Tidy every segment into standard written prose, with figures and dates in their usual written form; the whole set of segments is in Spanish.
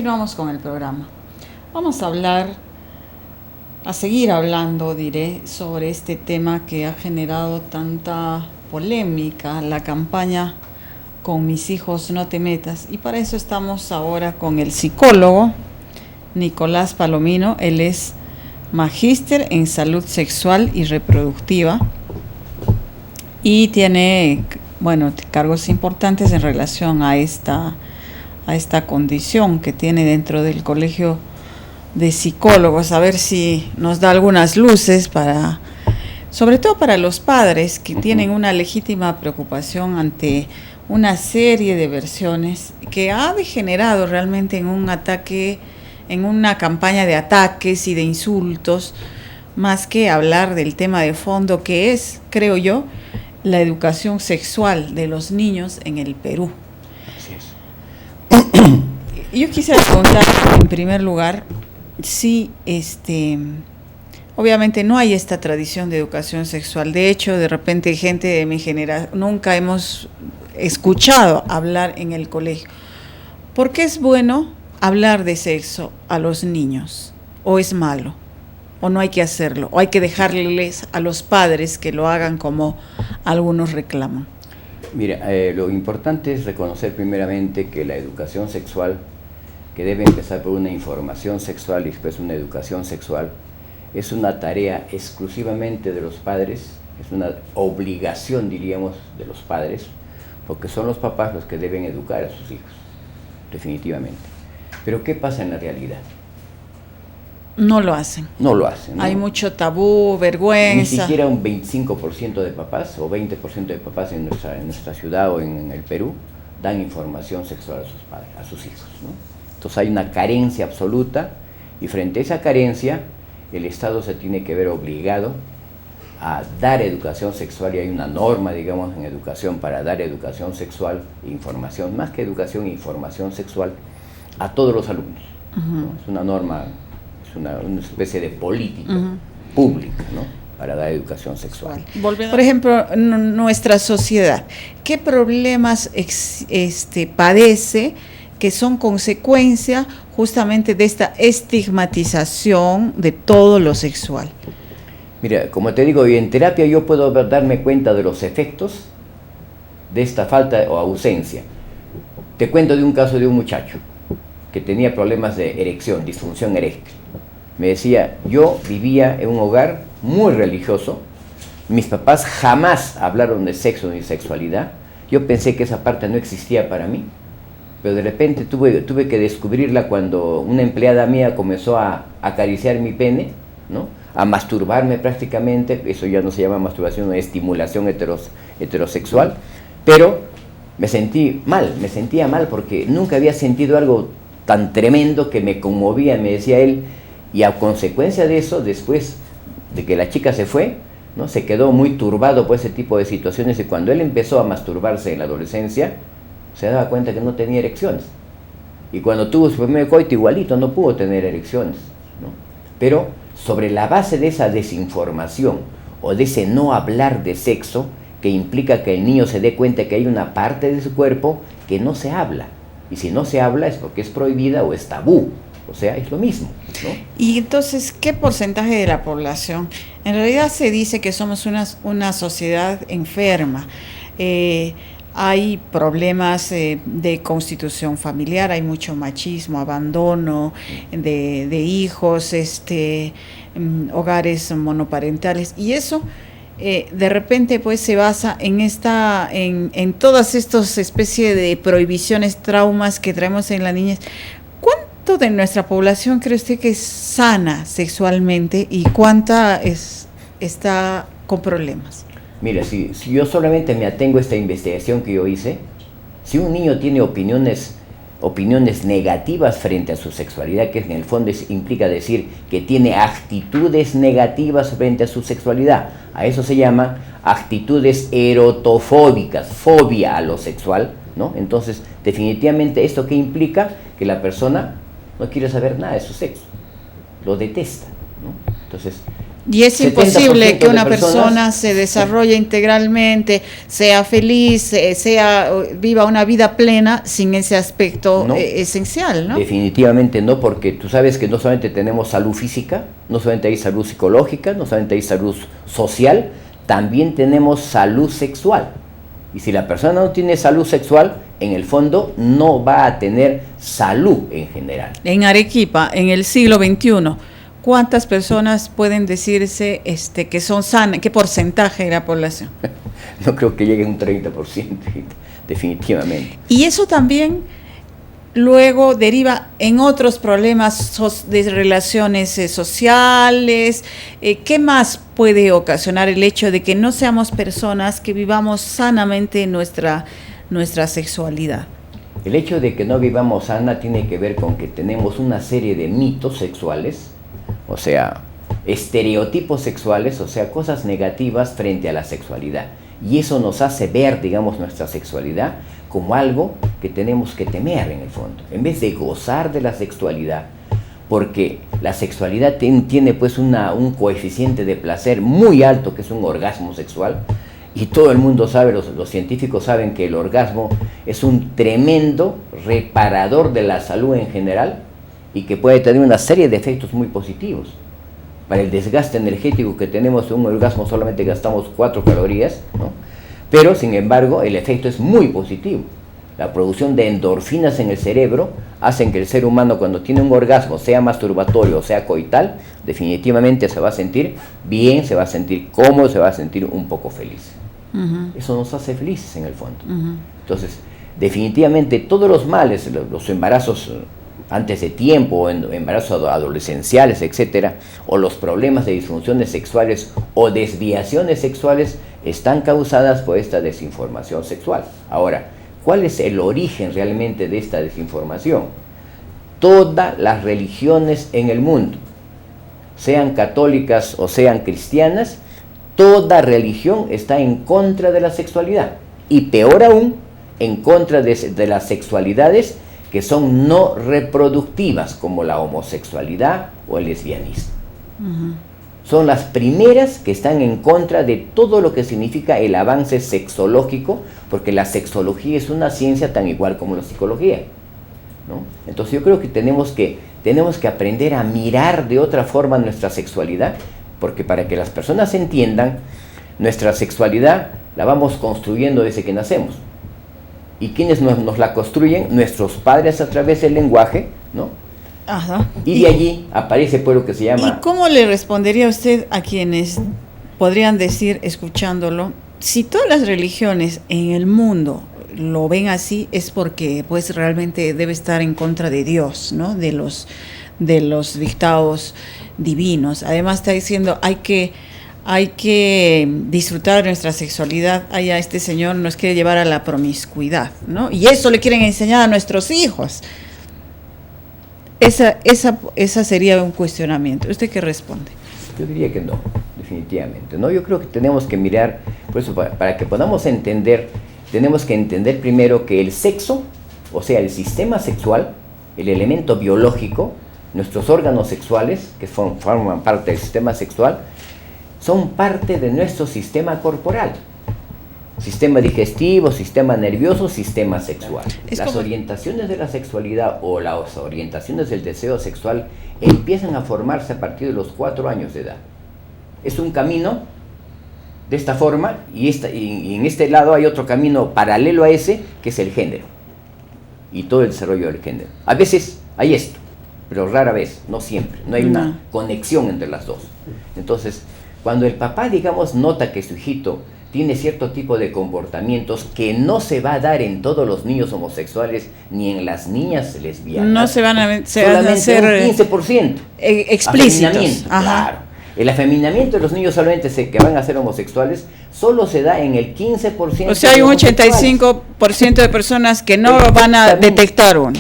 Continuamos con el programa. Vamos a seguir hablando, diré, sobre este tema que ha generado tanta polémica, la campaña Con mis hijos no te metas. Y para eso estamos ahora con el psicólogo Nicolás Palomino. Él es magíster en salud sexual y reproductiva y tiene, cargos importantes en relación a esta condición que tiene dentro del Colegio de Psicólogos. A ver si nos da algunas luces sobre todo para los padres que tienen una legítima preocupación ante una serie de versiones que ha degenerado realmente en un ataque, en una campaña de ataques y de insultos, más que hablar del tema de fondo que es, creo yo, la educación sexual de los niños en el Perú. Así es. Yo quisiera preguntar, en primer lugar, si obviamente no hay esta tradición de educación sexual. De hecho, de repente gente de mi generación nunca hemos escuchado hablar en el colegio. ¿Por qué es bueno hablar de sexo a los niños? ¿O es malo? ¿O no hay que hacerlo? ¿O hay que dejarles a los padres que lo hagan como algunos reclaman? Mira, lo importante es reconocer primeramente que la educación sexual, que debe empezar por una información sexual y después una educación sexual, es una tarea exclusivamente de los padres, es una obligación, diríamos, de los padres, porque son los papás los que deben educar a sus hijos, definitivamente. Pero ¿qué pasa en la realidad? No lo hacen. No lo hacen, ¿no? Hay mucho tabú, vergüenza. Ni siquiera un 25% de papás o 20% de papás en nuestra ciudad o en el Perú dan información sexual a sus padres, a sus hijos, ¿no? Entonces hay una carencia absoluta y frente a esa carencia el Estado se tiene que ver obligado a dar educación sexual y hay una norma, digamos, en educación para dar educación sexual e información, más que educación e información sexual a todos los alumnos, ¿no? Es una norma, es una especie de política pública, ¿no?, para dar educación sexual. Por ejemplo, nuestra sociedad, ¿qué problemas padece que son consecuencia justamente de esta estigmatización de todo lo sexual? Mira, como te digo, en terapia yo puedo darme cuenta de los efectos de esta falta o ausencia. Te cuento de un caso de un muchacho que tenía problemas de erección, disfunción eréctil. Me decía, yo vivía en un hogar muy religioso, mis papás jamás hablaron de sexo ni sexualidad, yo pensé que esa parte no existía para mí, pero de repente tuve que descubrirla cuando una empleada mía comenzó a acariciar mi pene, ¿no?, a masturbarme prácticamente. Eso ya no se llama masturbación, es estimulación heterosexual, pero me sentía mal porque nunca había sentido algo tan tremendo que me conmovía, me decía él, y a consecuencia de eso, después de que la chica se fue, ¿no?, se quedó muy turbado por ese tipo de situaciones y cuando él empezó a masturbarse en la adolescencia, se daba cuenta que no tenía erecciones. Y cuando tuvo su primer coito, igualito, no pudo tener erecciones, ¿no? Pero sobre la base de esa desinformación o de ese no hablar de sexo, que implica que el niño se dé cuenta que hay una parte de su cuerpo que no se habla. Y si no se habla es porque es prohibida o es tabú. O sea, es lo mismo, ¿no? Y entonces, ¿qué porcentaje de la población? En realidad se dice que somos una sociedad enferma. Hay problemas de constitución familiar, hay mucho machismo, abandono de hijos, hogares monoparentales, y eso de repente pues se basa en todas estas especies de prohibiciones, traumas que traemos en la niñez. ¿Cuánto de nuestra población cree usted que es sana sexualmente y cuánta está con problemas? Mira, si yo solamente me atengo a esta investigación que yo hice, si un niño tiene opiniones negativas frente a su sexualidad, que en el fondo implica decir que tiene actitudes negativas frente a su sexualidad, a eso se llaman actitudes erotofóbicas, fobia a lo sexual, ¿no? Entonces, definitivamente, ¿esto qué implica? Que la persona no quiere saber nada de su sexo, lo detesta, ¿no? Entonces, Y es imposible que una de personas, persona se desarrolle integralmente, sea feliz, viva una vida plena sin ese aspecto no, esencial, ¿no? definitivamente no, porque tú sabes que no solamente tenemos salud física, no solamente hay salud psicológica, no solamente hay salud social, también tenemos salud sexual. Y si la persona no tiene salud sexual, en el fondo no va a tener salud en general. En Arequipa, en el siglo XXI, ¿cuántas personas pueden decirse que son sanas? ¿Qué porcentaje de la población? No creo que llegue a un 30%, definitivamente. Y eso también luego deriva en otros problemas de relaciones sociales. ¿Qué más puede ocasionar el hecho de que no seamos personas que vivamos sanamente nuestra sexualidad? El hecho de que no vivamos sana tiene que ver con que tenemos una serie de mitos sexuales, o sea, estereotipos sexuales, o sea, cosas negativas frente a la sexualidad. Y eso nos hace ver, digamos, nuestra sexualidad como algo que tenemos que temer en el fondo, en vez de gozar de la sexualidad, porque la sexualidad tiene pues un coeficiente de placer muy alto, que es un orgasmo sexual, y todo el mundo sabe, los científicos saben que el orgasmo es un tremendo reparador de la salud en general y que puede tener una serie de efectos muy positivos. Para el desgaste energético que tenemos en un orgasmo solamente gastamos 4 calorías, ¿no? Pero sin embargo el efecto es muy positivo. La producción de endorfinas en el cerebro hacen que el ser humano, cuando tiene un orgasmo, sea masturbatorio o sea coital, definitivamente se va a sentir bien, se va a sentir cómodo, se va a sentir un poco feliz. Eso nos hace felices en el fondo. Entonces, definitivamente todos los males, los embarazos antes de tiempo, embarazos adolescenciales, etcétera, o los problemas de disfunciones sexuales o desviaciones sexuales, están causadas por esta desinformación sexual. Ahora, ¿cuál es el origen realmente de esta desinformación? Todas las religiones en el mundo, sean católicas o sean cristianas, toda religión está en contra de la sexualidad, y peor aún, en contra de las sexualidades que son no reproductivas, como la homosexualidad o el lesbianismo. Son las primeras que están en contra de todo lo que significa el avance sexológico, porque la sexología es una ciencia tan igual como la psicología, ¿no? Entonces yo creo que tenemos que aprender a mirar de otra forma nuestra sexualidad, porque para que las personas entiendan, nuestra sexualidad la vamos construyendo desde que nacemos. ¿Y quiénes nos la construyen? Nuestros padres a través del lenguaje, ¿no? Ajá. Y de allí aparece pues lo que se llama... ¿Y cómo le respondería usted a quienes podrían decir, escuchándolo, si todas las religiones en el mundo lo ven así, es porque pues realmente debe estar en contra de Dios, ¿no? De los dictados divinos? Además está diciendo, hay que disfrutar de nuestra sexualidad. Allá este señor nos quiere llevar a la promiscuidad, ¿no? Y eso le quieren enseñar a nuestros hijos. Esa sería un cuestionamiento. ¿Usted qué responde? Yo diría que no, definitivamente. No, yo creo que tenemos que mirar, por eso para que podamos entender, tenemos que entender primero que el sexo, o sea, el sistema sexual, el elemento biológico, nuestros órganos sexuales, que forman parte del sistema sexual, son parte de nuestro sistema corporal. Sistema digestivo, sistema nervioso, sistema sexual. Las orientaciones de la sexualidad o las orientaciones del deseo sexual empiezan a formarse a partir de los 4 años de edad. Es un camino de esta forma y en este lado hay otro camino paralelo a ese, que es el género y todo el desarrollo del género. A veces hay esto, pero rara vez, no siempre. No hay una conexión entre las dos. Entonces, cuando el papá, digamos, nota que su hijito tiene cierto tipo de comportamientos que no se va a dar en todos los niños homosexuales ni en las niñas lesbianas. No se van a solamente un 15%. Explícitos. Claro. El afeminamiento de los niños solamente que van a ser homosexuales solo se da en el 15%. O sea, hay un 85% de personas que no van a detectar uno.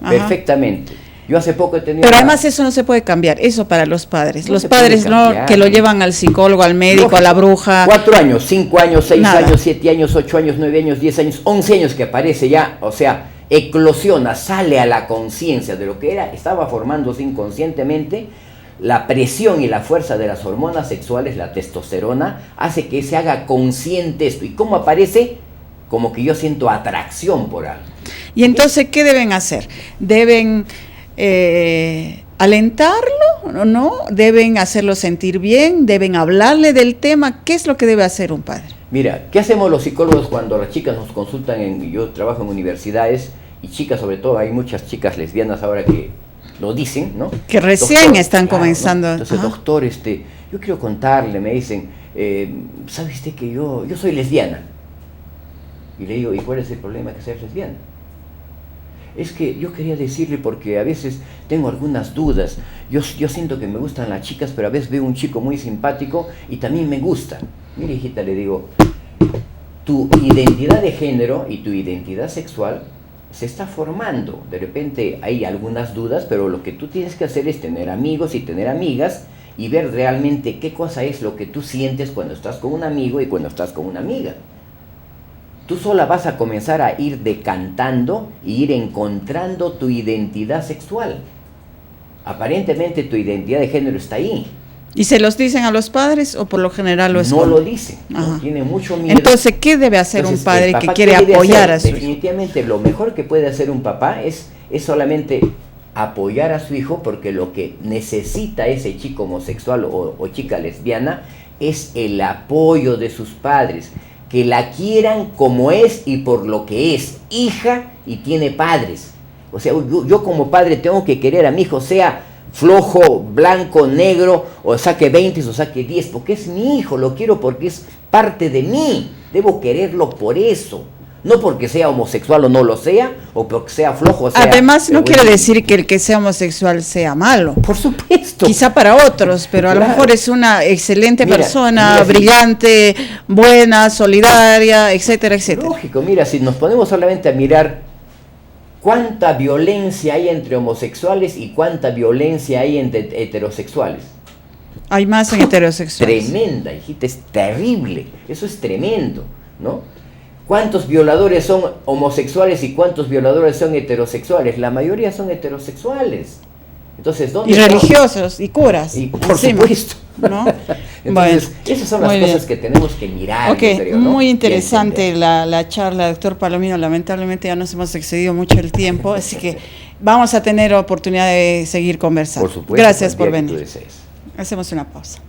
Perfectamente. Yo hace poco he tenido... Pero además eso no se puede cambiar, eso para los padres. Los padres no, que lo llevan al psicólogo, al médico, a la bruja. 4 años, 5 años, 6 años, 7 años, 8 años, 9 años, 10 años, 11 años que aparece ya, o sea, eclosiona, sale a la conciencia de lo que estaba formándose inconscientemente. la presión y la fuerza de las hormonas sexuales, la testosterona, hace que se haga consciente esto. ¿Y cómo aparece? Como que yo siento atracción por algo. Y entonces, ¿qué deben hacer? ¿Deben alentarlo, no? ¿Deben hacerlo sentir bien? ¿Deben hablarle del tema? ¿Qué es lo que debe hacer un padre? Mira, ¿qué hacemos los psicólogos cuando las chicas nos consultan? Yo trabajo en universidades y chicas, sobre todo, hay muchas chicas lesbianas ahora que lo dicen, ¿no? Que recién doctor, están claro, comenzando. ¿no? Entonces, Ajá. doctor, yo quiero contarle, me dicen, ¿sabe usted que yo soy lesbiana? Y le digo, ¿y cuál es el problema que seas lesbiana? Es que yo quería decirle porque a veces tengo algunas dudas. Yo siento que me gustan las chicas, pero a veces veo un chico muy simpático y también me gusta. Mira, hijita, le digo, tu identidad de género y tu identidad sexual se está formando. De repente hay algunas dudas, pero lo que tú tienes que hacer es tener amigos y tener amigas y ver realmente qué cosa es lo que tú sientes cuando estás con un amigo y cuando estás con una amiga. Tú sola vas a comenzar a ir decantando y ir encontrando tu identidad sexual. Aparentemente tu identidad de género está ahí. ¿Y se los dicen a los padres o por lo general lo esconden? No lo dicen, ¿no? Tiene mucho miedo. Entonces, ¿qué debe hacer Entonces, un padre el que papá, quiere ¿qué debe apoyar hacer? a su hijo? Definitivamente lo mejor que puede hacer un papá es solamente apoyar a su hijo, porque lo que necesita ese chico homosexual o chica lesbiana es el apoyo de sus padres, que la quieran como es y por lo que es, hija y tiene padres. O sea, yo como padre tengo que querer a mi hijo, sea flojo, blanco, negro, o saque 20 o saque 10, porque es mi hijo, lo quiero porque es parte de mí, debo quererlo por eso, no porque sea homosexual o no lo sea, o porque sea flojo o sea... Además, no quiere decir que el que sea homosexual sea malo. Por supuesto. Quizá para otros, pero a lo mejor es una excelente persona, brillante, buena, solidaria, etcétera, etcétera. Lógico, mira, si nos ponemos solamente a mirar cuánta violencia hay entre homosexuales y cuánta violencia hay entre heterosexuales. Hay más en heterosexuales. Tremenda, hijita, es terrible, eso es tremendo, ¿no? ¿Cuántos violadores son homosexuales y cuántos violadores son heterosexuales? La mayoría son heterosexuales. Entonces, ¿dónde y religiosos y curas. Y por supuesto. ¿No? Entonces, bueno, esas son las cosas que tenemos que mirar. Okay, creo, ¿no? Muy interesante la charla, doctor Palomino. Lamentablemente ya nos hemos excedido mucho el tiempo, así que vamos a tener oportunidad de seguir conversando. Por supuesto. Gracias por venir. Hacemos Hacemos una pausa.